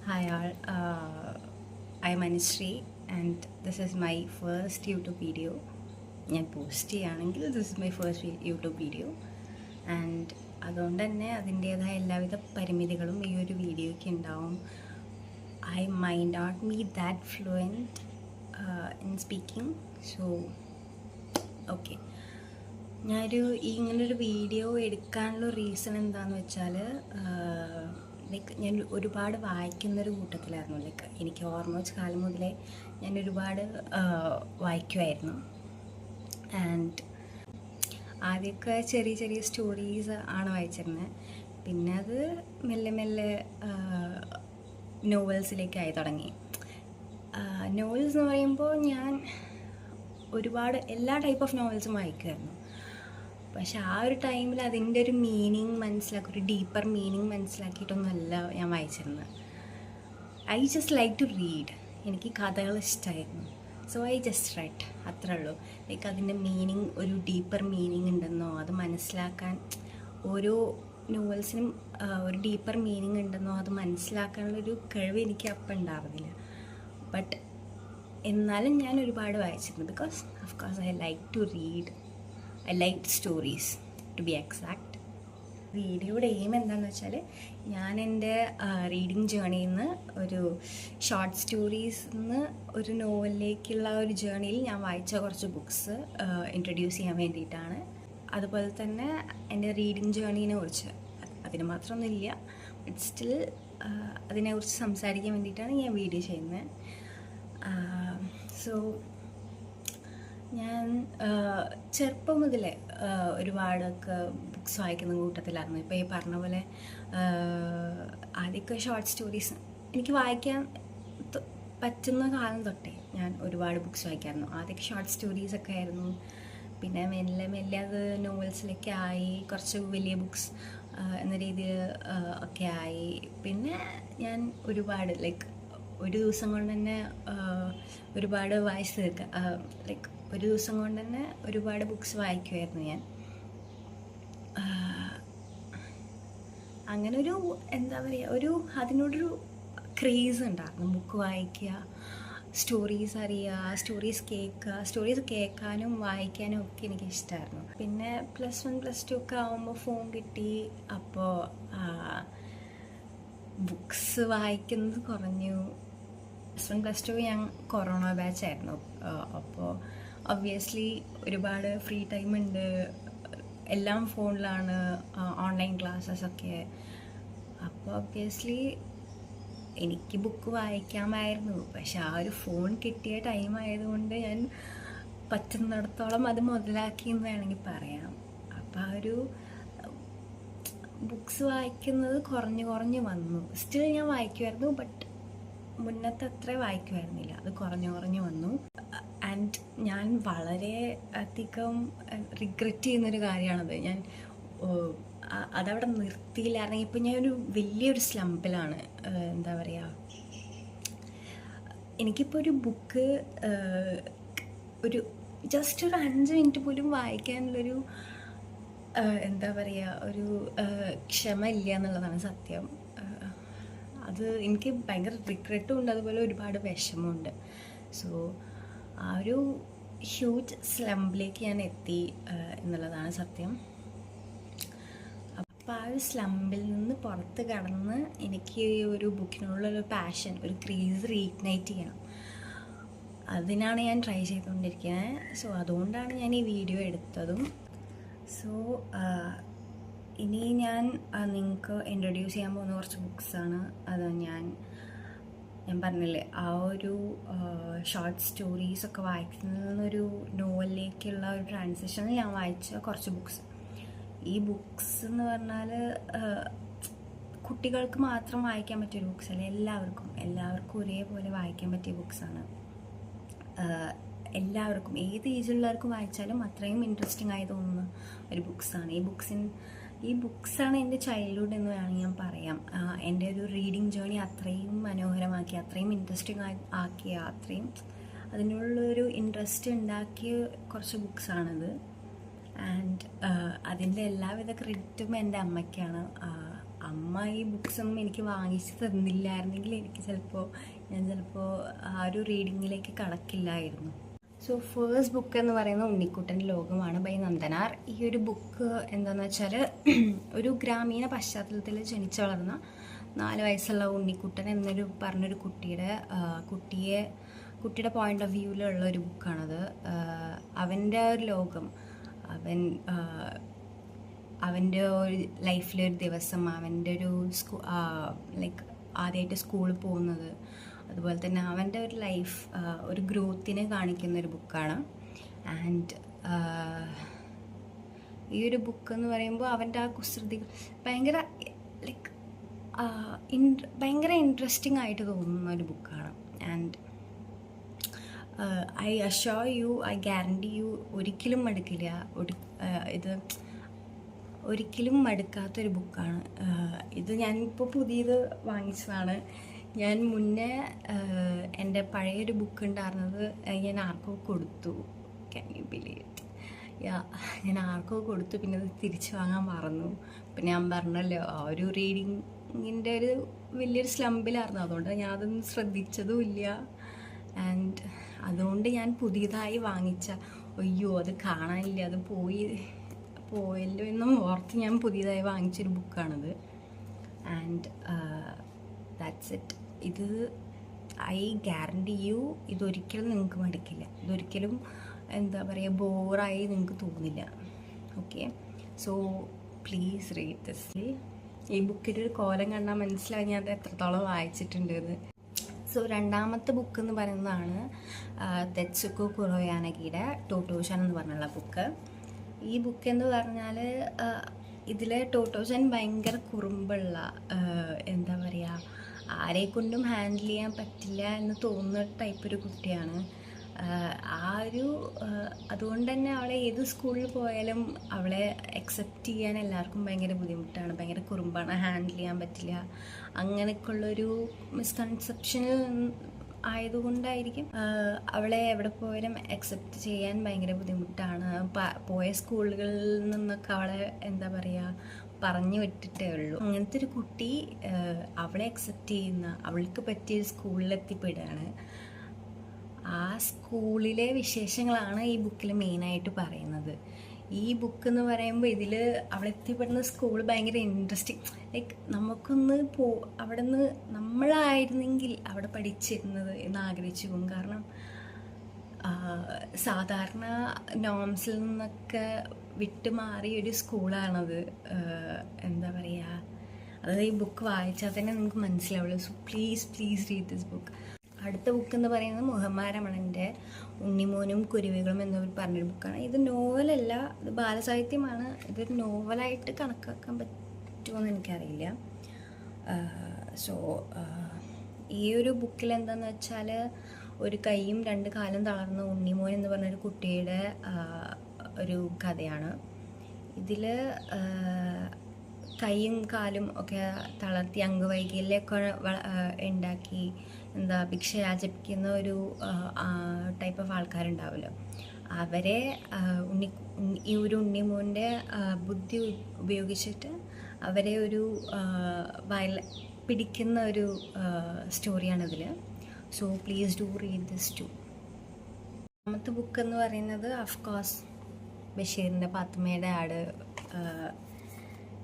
Hi all, I'm Anushree and this is my first YouTube video. ഞാൻ post ചെയ്യുകയാണെങ്കിൽ this is my first YouTube video and അതുകൊണ്ട് തന്നെ അതിൻ്റേതായ എല്ലാവിധ പരിമിതികളും ഈ ഒരു വീഡിയോയ്ക്ക് ഉണ്ടാവും. I mind not me that fluent in speaking, so okay. ഞാനൊരു ഇങ്ങനൊരു വീഡിയോ എടുക്കാനുള്ള റീസൺ എന്താണെന്ന് വെച്ചാൽ, ലൈക്ക് ഞാൻ ഒരുപാട് വായിക്കുന്നൊരു കൂട്ടത്തിലായിരുന്നു. ലൈക്ക് എനിക്ക് ഓർമ്മ വെച്ച കാലം മുതലേ ഞാൻ ഒരുപാട് വായിക്കുമായിരുന്നു. ആൻഡ് ആദ്യമൊക്കെ ചെറിയ ചെറിയ സ്റ്റോറീസ് ആണ് വായിച്ചിരുന്നത്. പിന്നെ അത് മെല്ലെ മെല്ലെ നോവൽസിലേക്കായി തുടങ്ങി. നോവൽസ് എന്ന് പറയുമ്പോൾ ഞാൻ ഒരുപാട് എല്ലാ ടൈപ്പ് ഓഫ് നോവൽസും വായിക്കുമായിരുന്നു. പക്ഷെ ആ ഒരു ടൈമിൽ അതിൻ്റെ ഒരു മീനിങ് മനസ്സിലാക്കി, ഒരു ഡീപ്പർ മീനിങ് മനസ്സിലാക്കിയിട്ടൊന്നുമല്ല ഞാൻ വായിച്ചിരുന്നത്. I just like to read. എനിക്ക് കഥകൾ ഇഷ്ടമായിരുന്നു, സോ ഐ ജസ്റ്റ് റൈറ്റ്, അത്രേ ഉള്ളൂ. ലൈക്ക് അതിൻ്റെ മീനിങ്, ഒരു ഡീപ്പർ മീനിങ് ഉണ്ടെന്നോ അത് മനസ്സിലാക്കാൻ, ഓരോ നോവൽസിനും ഒരു ഡീപ്പർ മീനിങ് ഉണ്ടെന്നോ അത് മനസ്സിലാക്കാനുള്ളൊരു കഴിവ് എനിക്ക് അപ്പം ഉണ്ടായിരുന്നില്ല. ബട്ട് എന്നാലും ഞാൻ ഒരുപാട് വായിച്ചിരുന്നു, because of course I like to read. I like stories to be exact. വീഡിയോയുടെ എയിം എന്താണെന്ന് വെച്ചാൽ, ഞാൻ എൻ്റെ റീഡിങ് ജേണിയിൽ നിന്ന് ഒരു ഷോർട്ട് സ്റ്റോറീസ് നിന്ന് ഒരു നോവലിലേക്കുള്ള ഒരു ജേണിയിൽ ഞാൻ വായിച്ച കുറച്ച് ബുക്സ് ഇൻട്രൊഡ്യൂസ് ചെയ്യാൻ വേണ്ടിയിട്ടാണ്. അതുപോലെ തന്നെ എൻ്റെ റീഡിങ് ജേണീനെ കുറിച്ച്, അതിന് മാത്രമൊന്നുമില്ല, ബട്ട് സ്റ്റിൽ അതിനെക്കുറിച്ച് സംസാരിക്കാൻ വേണ്ടിയിട്ടാണ് ഞാൻ വീഡിയോ ചെയ്യുന്നത്. സോ ഞാൻ ചെറുപ്പം മുതലേ ഒരുപാടൊക്കെ ബുക്സ് വായിക്കുന്ന കൂട്ടത്തിലായിരുന്നു. ഇപ്പോൾ ഈ പറഞ്ഞ പോലെ ആദ്യമൊക്കെ ഷോർട്ട് സ്റ്റോറീസ് എനിക്ക് വായിക്കാൻ പറ്റുന്ന കാലം തൊട്ടേ ഞാൻ ഒരുപാട് ബുക്സ് വായിക്കായിരുന്നു. ആദ്യമൊക്കെ ഷോർട്ട് സ്റ്റോറീസൊക്കെ ആയിരുന്നു. പിന്നെ മെല്ലെ മെല്ലെ അത് നോവൽസിലൊക്കെ ആയി, കുറച്ച് വലിയ ബുക്സ് എന്ന രീതിയിൽ ഒക്കെ ആയി. പിന്നെ ഞാൻ ഒരുപാട് ലൈക്ക് ഒരു ദിവസം കൊണ്ട് തന്നെ ഒരുപാട് വായിച്ച് തീർക്കുക, ലൈക്ക് ഒരു ദിവസം കൊണ്ട് തന്നെ ഒരുപാട് ബുക്സ് വായിക്കുമായിരുന്നു ഞാൻ. അങ്ങനെ ഒരു എന്താ പറയുക, ഒരു അതിനോടൊരു ക്രേസ് ഉണ്ടായിരുന്നു. ബുക്ക് വായിക്കുക, സ്റ്റോറീസ് അറിയുക, സ്റ്റോറീസ് കേൾക്കാനും വായിക്കാനും ഒക്കെ എനിക്ക് ഇഷ്ടമായിരുന്നു. പിന്നെ +1 +2 ഒക്കെ ആകുമ്പോൾ ഫോൺ കിട്ടി. അപ്പോൾ ബുക്സ് വായിക്കുന്നത് കുറഞ്ഞു. +1 +2 ഞാൻ കൊറോണ ബാച്ചായിരുന്നു. അപ്പോൾ ഒബ്വിയസ്ലി ഒരുപാട് ഫ്രീ ടൈം ഉണ്ട്, എല്ലാം ഫോണിലാണ്, ഓൺലൈൻ ക്ലാസ്സസൊക്കെ. അപ്പോൾ ഒബ്വിയസ്ലി എനിക്ക് ബുക്ക് വായിക്കാമായിരുന്നു. പക്ഷെ ആ ഒരു ഫോൺ കിട്ടിയ ടൈം ആയതുകൊണ്ട് ഞാൻ പറ്റുന്നിടത്തോളം അത് മുതലാക്കി എന്ന് വേണമെങ്കിൽ പറയാം. അപ്പോൾ ആ ഒരു ബുക്സ് വായിക്കുന്നത് കുറഞ്ഞു വന്നു. സ്റ്റിൽ ഞാൻ വായിക്കുമായിരുന്നു, ബട്ട് മുന്നത്തെ അത്ര വായിക്കുമായിരുന്നില്ല, അത് കുറഞ്ഞു വന്നു. ആൻഡ് ഞാൻ വളരെ അധികം റിഗ്രറ്റ് ചെയ്യുന്നൊരു കാര്യമാണത്. ഞാൻ അതവിടെ നിർത്തിയില്ലായിരുന്നെങ്കിൽ ഇപ്പം ഞാനൊരു വലിയൊരു സ്ലംപിലാണ്. എന്താ പറയുക, എനിക്കിപ്പോൾ ഒരു ബുക്ക് ഒരു ജസ്റ്റ് ഒരു 5 മിനിറ്റ് പോലും വായിക്കാനുള്ളൊരു എന്താ പറയുക, ഒരു ക്ഷമ ഇല്ല എന്നുള്ളതാണ് സത്യം. അത് എനിക്ക് ഭയങ്കര റിഗ്രറ്റും ഉണ്ട്, അതുപോലെ ഒരുപാട് വിഷമമുണ്ട്. സോ ആ ഒരു ഹ്യൂജ് സ്ലംബിലേക്ക് ഞാൻ എത്തി എന്നുള്ളതാണ് സത്യം. അപ്പോൾ ആ ഒരു സ്ലംബിൽ നിന്ന് പുറത്ത് കടന്ന് എനിക്ക് ഒരു ബുക്കിനോടുള്ളൊരു പാഷൻ, ഒരു ക്രേസ് റീഇഗ്നൈറ്റ് ചെയ്യണം. അതിനാണ് ഞാൻ ട്രൈ ചെയ്തുകൊണ്ടിരിക്കുന്നത്. സോ അതുകൊണ്ടാണ് ഞാൻ ഈ വീഡിയോ എടുത്തതും. സോ ഇനി ഞാൻ നിങ്ങൾക്ക് ഇൻട്രൊഡ്യൂസ് ചെയ്യാൻ പോകുന്ന കുറച്ച് ബുക്സാണ്. അത് ഞാൻ പറഞ്ഞില്ലേ, ആ ഒരു ഷോർട്ട് സ്റ്റോറീസൊക്കെ വായിക്കുന്നതിൽ നിന്നൊരു നോവലിലേക്കുള്ള ഒരു ട്രാൻസിഷനിൽ ഞാൻ വായിച്ച കുറച്ച് ബുക്സ്. ഈ ബുക്സ് എന്ന് പറഞ്ഞാൽ കുട്ടികൾക്ക് മാത്രം വായിക്കാൻ പറ്റിയൊരു ബുക്സ് അല്ല, എല്ലാവർക്കും ഒരേപോലെ വായിക്കാൻ പറ്റിയ ബുക്സാണ്. എല്ലാവർക്കും, ഏത് ഏജിലുള്ളവർക്കും വായിച്ചാലും അത്രയും ഇൻട്രസ്റ്റിംഗ് ആയി തോന്നുന്ന ഒരു ബുക്സാണ് ഈ ബുക്സാണ് എൻ്റെ ചൈൽഡ്ഹുഡ് എന്ന് വേണമെങ്കിൽ ഞാൻ പറയാം. എൻ്റെ ഒരു റീഡിങ് ജേണി അത്രയും മനോഹരമാക്കി, അത്രയും ഇൻട്രസ്റ്റിംഗ് ആക്കിയ, അത്രയും അതിനുള്ളൊരു ഇൻട്രസ്റ്റ് ഉണ്ടാക്കിയ കുറച്ച് ബുക്സാണത്. ആൻഡ് അതിൻ്റെ എല്ലാവിധ ക്രെഡിറ്റും എൻ്റെ അമ്മയ്ക്കാണ്. അമ്മ ഈ ബുക്സൊന്നും എനിക്ക് വാങ്ങിച്ച് തന്നില്ലായിരുന്നെങ്കിൽ ഞാൻ ചിലപ്പോൾ ആ ഒരു റീഡിങ്ങിലേക്ക് കടക്കില്ലായിരുന്നു. സോ ഫേസ്റ്റ് ബുക്ക് എന്ന് പറയുന്നത് ഉണ്ണിക്കുട്ടൻ്റെ ലോകമാണ് ബൈ നന്ദനാർ. ഈ ഒരു ബുക്ക് എന്താണെന്ന് വെച്ചാൽ ഒരു ഗ്രാമീണ പശ്ചാത്തലത്തിൽ ജനിച്ചു വളർന്ന 4 വയസ്സുള്ള ഉണ്ണിക്കുട്ടൻ എന്നൊരു പറഞ്ഞൊരു കുട്ടിയുടെ പോയിന്റ് ഓഫ് വ്യൂവിലുള്ള ഒരു ബുക്കാണത്. അവൻ്റെ ഒരു ലോകം, അവൻ്റെ ഒരു ലൈഫിലൊരു ദിവസം, അവൻ്റെ ഒരു ലൈക്ക് ആദ്യമായിട്ട് സ്കൂളിൽ പോകുന്നത്, അതുപോലെ തന്നെ അവൻ്റെ ഒരു ലൈഫ്, ഒരു ഗ്രോത്തിനെ കാണിക്കുന്നൊരു ബുക്കാണ്. ആൻഡ് ഈ ഒരു ബുക്ക് എന്ന് പറയുമ്പോൾ അവൻ്റെ ആ കുസൃതികൾ ഭയങ്കര ലൈക്ക് ഭയങ്കര ഇൻട്രസ്റ്റിംഗ് ആയിട്ട് തോന്നുന്ന ഒരു ബുക്കാണ്. And I assure U, I guarantee U, ഒരിക്കലും മടുക്കില്ല. ഇത് ഒരിക്കലും മടുക്കാത്തൊരു ബുക്കാണ്. ഇത് ഞാനിപ്പോൾ പുതിയത് വാങ്ങിച്ചതാണ്. ഞാൻ മുന്നേ എൻ്റെ പഴയൊരു ബുക്ക് ഉണ്ടായിരുന്നത് ഞാൻ ആർക്കോ കൊടുത്തു. Can you believe it? ഞാൻ ആർക്കോ കൊടുത്തു, പിന്നെ അത് തിരിച്ചു വാങ്ങാൻ മറന്നു. പിന്നെ ഞാൻ പറഞ്ഞല്ലോ, ആ ഒരു റീഡിങ്ങിൻ്റെ ഒരു വലിയൊരു സ്ലംബിലായിരുന്നു, അതുകൊണ്ട് ഞാൻ അതൊന്നും ശ്രദ്ധിച്ചതുമില്ല. ആൻഡ് അതുകൊണ്ട് ഞാൻ പുതിയതായി വാങ്ങിച്ച, അയ്യോ അത് കാണാനില്ല, അത് പോയല്ലോ എന്നും ഓർത്ത് ഞാൻ പുതിയതായി വാങ്ങിച്ചൊരു ബുക്കാണത്. And that's it. ഇത് ഐ ഗ്യാരണ്ടി യു, ഇതൊരിക്കലും നിങ്ങൾക്ക് മടുക്കില്ല. ഇതൊരിക്കലും എന്താ പറയുക, ബോറായി നിങ്ങൾക്ക് തോന്നില്ല. Okay, so please read this. ഈ ബുക്കിൻ്റെ ഒരു കോലം കണ്ടാൽ മനസ്സിലായി ഞാൻ അത് എത്രത്തോളം വായിച്ചിട്ടുണ്ട് എന്ന്. സോ രണ്ടാമത്തെ ബുക്ക് എന്ന് പറയുന്നതാണ് തെത്സുക്കോ കുറോയാനഗിയുടെ ടോട്ടോഷൻ എന്ന് പറഞ്ഞുള്ള ബുക്ക്. ഈ ബുക്ക് എന്ന് പറഞ്ഞാൽ ഇതിലെ ടോട്ടോഷൻ ഭയങ്കര കുറുമ്പുള്ള, എന്താ പറയുക, ആരെക്കൊണ്ടും ഹാൻഡിൽ ചെയ്യാൻ പറ്റില്ല എന്ന് തോന്നുന്ന ടൈപ്പ് ഒരു കുട്ടിയാണ്. അതുകൊണ്ട് തന്നെ അവളെ ഏത് സ്കൂളിൽ പോയാലും അവളെ അക്സെപ്റ്റ് ചെയ്യാൻ എല്ലാവർക്കും ഭയങ്കര ബുദ്ധിമുട്ടാണ്. ഭയങ്കര കുറുമ്പാണ്, ഹാൻഡിൽ ചെയ്യാൻ പറ്റില്ല, അങ്ങനെയൊക്കെയുള്ളൊരു മിസ്കൺസെപ്ഷനിൽ ആയതുകൊണ്ടായിരിക്കും അവളെ എവിടെ പോയാലും അക്സെപ്റ്റ് ചെയ്യാൻ ഭയങ്കര ബുദ്ധിമുട്ടാണ്. പോയ സ്കൂളുകളിൽ നിന്നൊക്കെ അവളെ എന്താ പറയുക, പറഞ്ഞു വിട്ടിട്ടേ ഉള്ളൂ. അങ്ങനത്തെ ഒരു കുട്ടി അവളെ അക്സെപ്റ്റ് ചെയ്യുന്ന, അവൾക്ക് പറ്റിയ സ്കൂളിലെത്തിപ്പെടുകയാണ്. ആ സ്കൂളിലെ വിശേഷങ്ങളാണ് ഈ ബുക്കിൽ മെയിനായിട്ട് പറയുന്നത്. ഈ ബുക്ക് എന്ന് പറയുമ്പോൾ ഇതിൽ അവളെത്തിപ്പെടുന്ന സ്കൂൾ ഭയങ്കര ഇൻട്രസ്റ്റിംഗ്. ലൈക്ക് നമുക്കൊന്ന് അവിടെ നിന്ന് നമ്മളായിരുന്നെങ്കിൽ അവിടെ പഠിച്ചിരുന്നത് എന്ന് ആഗ്രഹിച്ചു പോകും. കാരണം സാധാരണ നോംസിൽ നിന്നൊക്കെ വിട്ടുമാറിയൊരു സ്കൂളാണത്. എന്താ പറയുക, അതായത് ഈ ബുക്ക് വായിച്ചാൽ തന്നെ നിങ്ങൾക്ക് മനസ്സിലാവുള്ളൂ. So please read this book. അടുത്ത ബുക്ക് എന്ന് പറയുന്നത് മുഹമ്മദ് രമണൻ്റെ ഉണ്ണിമോനും കുരുവികളും എന്ന് പറഞ്ഞൊരു ബുക്കാണ്. ഇത് നോവലല്ല, ഇത് ബാലസാഹിത്യമാണ്. ഇതൊരു നോവലായിട്ട് കണക്കാക്കാൻ പറ്റുമോയെന്ന് എനിക്കറിയില്ല. സോ ഈ ഒരു ബുക്കിൽ എന്താണെന്ന് വെച്ചാൽ, ഒരു കൈയും 2 കാലും തളർന്ന ഉണ്ണിമോൻ എന്ന് പറഞ്ഞൊരു കുട്ടിയുടെ ഒരു കഥയാണ്. ഇതിൽ കൈയും കാലും ഒക്കെ തളർത്തി അംഗവൈകല്യമൊക്കെ ഉണ്ടാക്കി എന്താ ഭിക്ഷയാചിക്കുന്ന ഒരു ടൈപ്പ് ഓഫ് ആൾക്കാരുണ്ടാവുമല്ലോ, അവരെ ഈ ഒരു ഉണ്ണിമോൻ്റെ ബുദ്ധി ഉപയോഗിച്ചിട്ട് അവരെ ഒരു പിടിക്കുന്ന ഒരു സ്റ്റോറിയാണിതിൽ. So please do read this too. രണ്ടാമത്തെ ബുക്ക് എന്ന് പറയുന്നത് അഫ്കോഴ്സ് ബഷീറിൻ്റെ പാത്തുമ്മയുടെ ആട്.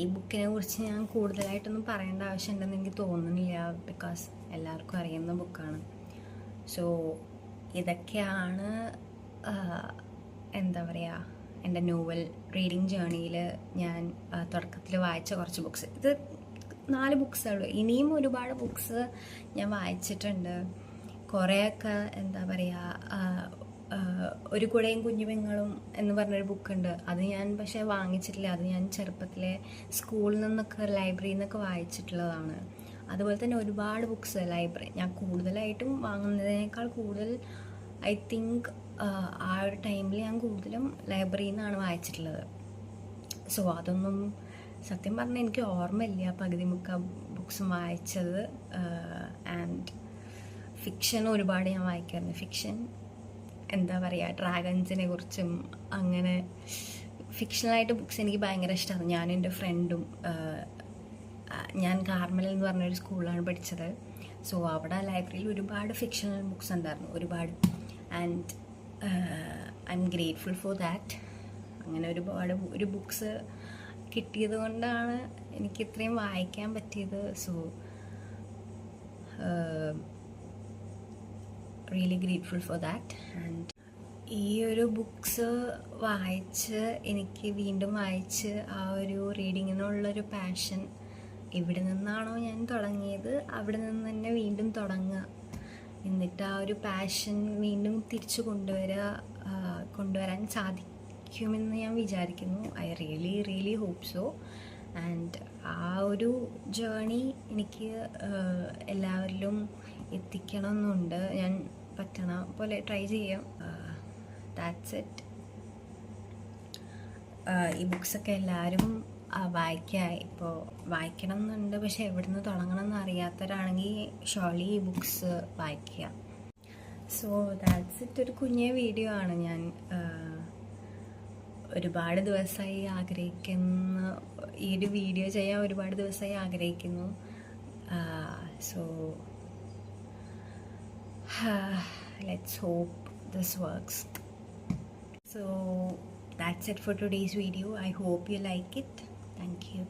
ഈ ബുക്കിനെ കുറിച്ച് ഞാൻ കൂടുതലായിട്ടൊന്നും പറയേണ്ട ആവശ്യമുണ്ടെന്ന് എനിക്ക് തോന്നുന്നില്ല, ബിക്കോസ് എല്ലാവർക്കും അറിയുന്ന ബുക്കാണ്. സോ ഇതൊക്കെയാണ് എന്താ പറയുക, എൻ്റെ നോവൽ റീഡിങ് ജേർണിയിൽ ഞാൻ തുടക്കത്തിൽ വായിച്ച കുറച്ച് ബുക്സ്. ഇത് 4 ബുക്സേ ഉള്ളൂ. ഇനിയും ഒരുപാട് ബുക്സ് ഞാൻ വായിച്ചിട്ടുണ്ട്. കുറേയൊക്കെ എന്താ പറയുക, ഒരു കുടയും കുഞ്ഞുപെങ്ങളും എന്ന് പറഞ്ഞൊരു ബുക്കുണ്ട്. അത് ഞാൻ പക്ഷേ വാങ്ങിച്ചിട്ടില്ല. അത് ഞാൻ ചെറുപ്പത്തിലെ സ്കൂളിൽ നിന്നൊക്കെ ലൈബ്രറിയിൽ നിന്നൊക്കെ വായിച്ചിട്ടുള്ളതാണ്. അതുപോലെ തന്നെ ഒരുപാട് ബുക്സ് ലൈബ്രറി ഞാൻ കൂടുതലായിട്ടും വാങ്ങുന്നതിനേക്കാൾ കൂടുതൽ ഐ തിങ്ക് ആ ഒരു ടൈമിൽ ഞാൻ കൂടുതലും ലൈബ്രറിയിൽ നിന്നാണ് വായിച്ചിട്ടുള്ളത്. സോ അതൊന്നും സത്യം പറഞ്ഞാൽ എനിക്ക് ഓർമ്മയില്ല പകുതി മുക്ക ബുക്സും വായിച്ചത്. ആൻഡ് ഫിക്ഷൻ ഒരുപാട് ഞാൻ വായിക്കാറുണ്ട്. ഫിക്ഷൻ എന്താ പറയുക, ഡ്രാഗൺസിനെ കുറിച്ചും അങ്ങനെ ഫിക്ഷണലായിട്ട് ബുക്സ് എനിക്ക് ഭയങ്കര ഇഷ്ടമാണ്. ഞാനും എൻ്റെ ഫ്രണ്ടും ഞാൻ കാർമൽ എന്ന് പറഞ്ഞൊരു സ്കൂളിലാണ് പഠിച്ചത്. സോ അവിടെ ലൈബ്രറിയിൽ ഒരുപാട് ഫിക്ഷണൽ ബുക്സ് ഉണ്ടായിരുന്നു, ഒരുപാട്. And I M grateful for that. അങ്ങനെ ഒരു ബുക്സ് കിട്ടിയത് കൊണ്ടാണ് എനിക്ക് ഇത്രയും വായിക്കാൻ പറ്റിയത്. So really grateful for that. And ഈ ഒരു ബുക്സ് വായിച്ച് എനിക്ക് വീണ്ടും വായിച്ച് ആ ഒരു റീഡിങ്ങിനുള്ളൊരു പാഷൻ എവിടെ നിന്നാണോ ഞാൻ തുടങ്ങിയത് അവിടെ നിന്ന് തന്നെ വീണ്ടും തുടങ്ങുക, എന്നിട്ട് ആ ഒരു പാഷൻ വീണ്ടും തിരിച്ചു കൊണ്ടുവരാൻ സാധിക്കുമെന്ന് ഞാൻ വിചാരിക്കുന്നു. I really hope so. And ആ ഒരു ജേണി എനിക്ക് എല്ലാവരിലും എത്തിക്കണമെന്നുണ്ട്. ഞാൻ പറ്റണ പോലെ ട്രൈ ചെയ്യാം. That's it. ഈ ബുക്സൊക്കെ എല്ലാവരും വായിക്കുക. ഇപ്പോൾ വായിക്കണം എന്നുണ്ട്, പക്ഷെ എവിടെ നിന്ന് തുടങ്ങണം എന്ന് അറിയാത്തവരാണെങ്കിൽ ഷോർലി ഈ ബുക്സ് വായിക്കുക. So that's it. ഒരു കുഞ്ഞേ വീഡിയോ ആണ്. ഞാൻ ഒരുപാട് ദിവസമായി ആഗ്രഹിക്കുന്ന ഈ ഒരു വീഡിയോ ചെയ്യാൻ ഒരുപാട് ദിവസമായി ആഗ്രഹിക്കുന്നു. So let's hope this works. So that's it for today's video. I hope you like it. Thank you.